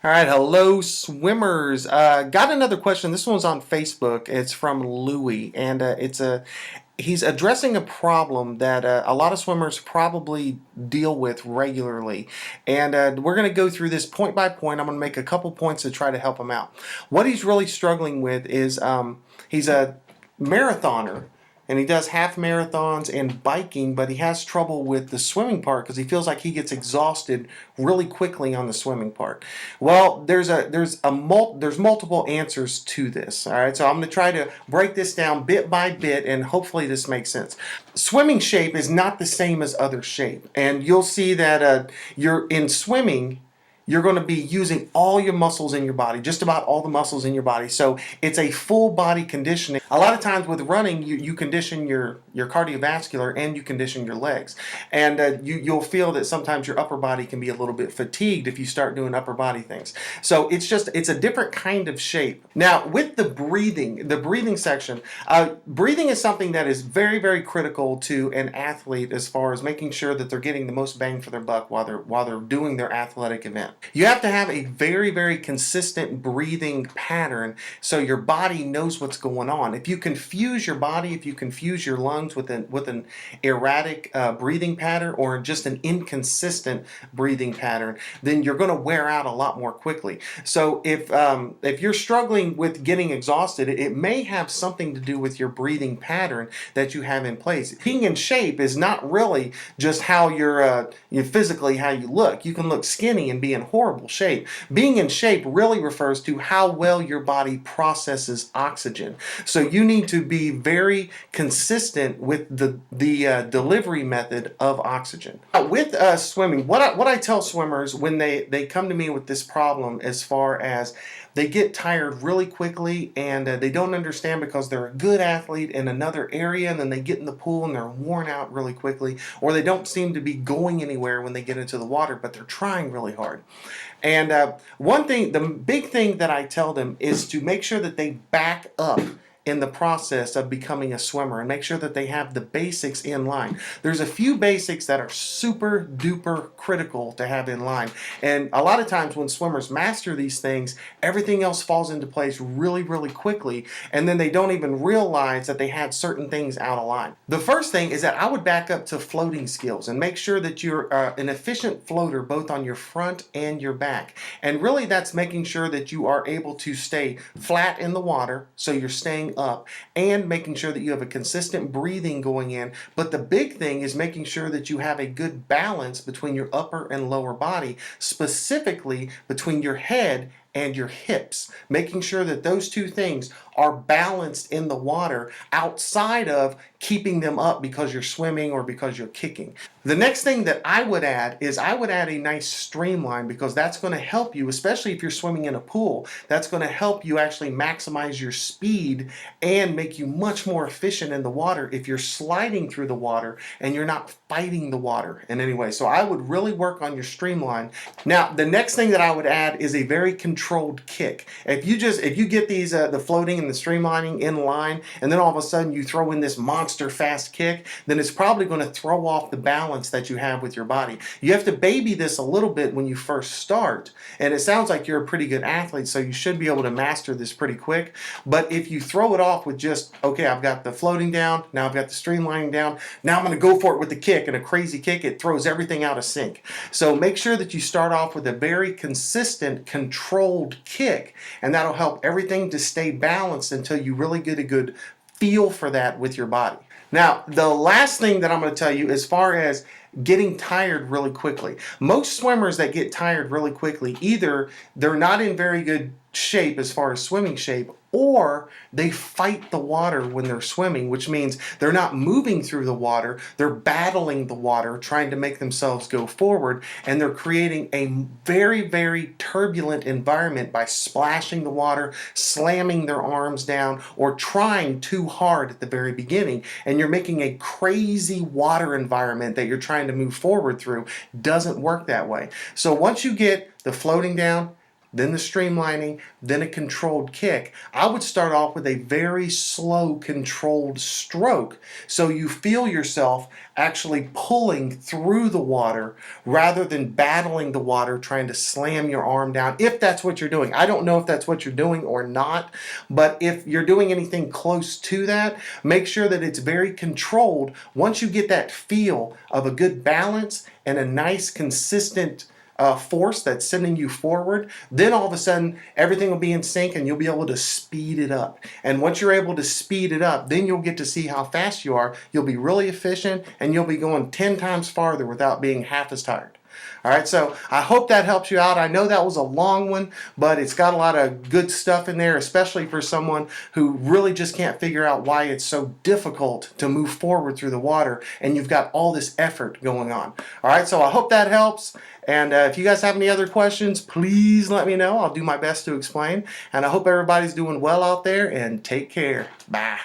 All right, hello swimmers. Got another question. This one's on Facebook. It's from Louie, and he's addressing a problem that a lot of swimmers probably deal with regularly. And we're going to go through this point by point. I'm going to make a couple points to try to help him out. What he's really struggling with is he's a marathoner, and he does half marathons and biking, but he has trouble with the swimming part because he feels like he gets exhausted really quickly on the swimming part. Well, there's multiple answers to this. All right, so I'm going to try to break this down bit by bit, and hopefully this makes sense. Swimming shape is not the same as other shape, and you'll see that you're in swimming. You're going to be using all your muscles in your body, just about all the muscles in your body. So it's a full body conditioning. A lot of times with running, you condition your cardiovascular and you condition your legs. And you'll feel that sometimes your upper body can be a little bit fatigued if you start doing upper body things. So it's a different kind of shape. Now with the breathing section, breathing is something that is very, very critical to an athlete as far as making sure that they're getting the most bang for their buck while they're doing their athletic event. You have to have a very, very consistent breathing pattern so your body knows what's going on. If you confuse your body, if you confuse your lungs with an erratic breathing pattern or just an inconsistent breathing pattern, then you're going to wear out a lot more quickly. So if you're struggling with getting exhausted, it may have something to do with your breathing pattern that you have in place. Being in shape is not really just how you're physically how you look. You can look skinny and be in horrible shape. Being in shape really refers to how well your body processes oxygen. So you need to be very consistent with the delivery method of oxygen. With swimming, what I tell swimmers when they come to me with this problem, as far as they get tired really quickly and they don't understand because they're a good athlete in another area, and then they get in the pool and they're worn out really quickly, or they don't seem to be going anywhere when they get into the water, but they're trying really hard. And the big thing that I tell them is to make sure that they back up in the process of becoming a swimmer and make sure that they have the basics in line. There's a few basics that are super duper critical to have in line. And a lot of times when swimmers master these things, everything else falls into place really, really quickly. And then they don't even realize that they had certain things out of line. The first thing is that I would back up to floating skills and make sure that you're an efficient floater both on your front and your back. And really that's making sure that you are able to stay flat in the water, so you're staying up, and making sure that you have a consistent breathing going in. But the big thing is making sure that you have a good balance between your upper and lower body, specifically between your head and your hips, making sure that those two things are balanced in the water outside of keeping them up because you're swimming or because you're kicking. The next thing that I would add is I would add a nice streamline, because that's going to help you, especially if you're swimming in a pool. That's going to help you actually maximize your speed and make you much more efficient in the water if you're sliding through the water and you're not fighting the water in any way. So I would really work on your streamline. Now, the next thing that I would add is a very controlled kick. If you get these the floating and the streamlining in line, and then all of a sudden you throw in this monster fast kick, then it's probably going to throw off the balance that you have with your body. You have to baby this a little bit when you first start, and it sounds like you're a pretty good athlete, so you should be able to master this pretty quick. But if you throw it off with just, okay, I've got the floating down, now I've got the streamlining down, now I'm going to go for it with the kick, and a crazy kick, it throws everything out of sync. So make sure that you start off with a very consistent, controlled kick, and that'll help everything to stay balanced until you really get a good feel for that with your body. Now, the last thing that I'm going to tell you, as far as getting tired really quickly. Most swimmers that get tired really quickly, either they're not in very good shape as far as swimming shape, or they fight the water when they're swimming, which means they're not moving through the water, they're battling the water, trying to make themselves go forward, and they're creating a very, very turbulent environment by splashing the water, slamming their arms down, or trying too hard at the very beginning, and you're making a crazy water environment that you're trying to move forward through. Doesn't work that way. So once you get the floating down, then the streamlining, then a controlled kick. I would start off with a very slow, controlled stroke so you feel yourself actually pulling through the water rather than battling the water trying to slam your arm down, if that's what you're doing. I don't know if that's what you're doing or not, but if you're doing anything close to that, make sure that it's very controlled. Once you get that feel of a good balance and a nice consistent force that's sending you forward, then all of a sudden everything will be in sync and you'll be able to speed it up. And once you're able to speed it up, then you'll get to see how fast you are. You'll be really efficient and you'll be going 10 times farther without being half as tired. All right, so I hope that helps you out. I know that was a long one, but it's got a lot of good stuff in there, especially for someone who really just can't figure out why it's so difficult to move forward through the water and you've got all this effort going on. All right, so I hope that helps. And if you guys have any other questions, please let me know. I'll do my best to explain. And I hope everybody's doing well out there, and take care. Bye.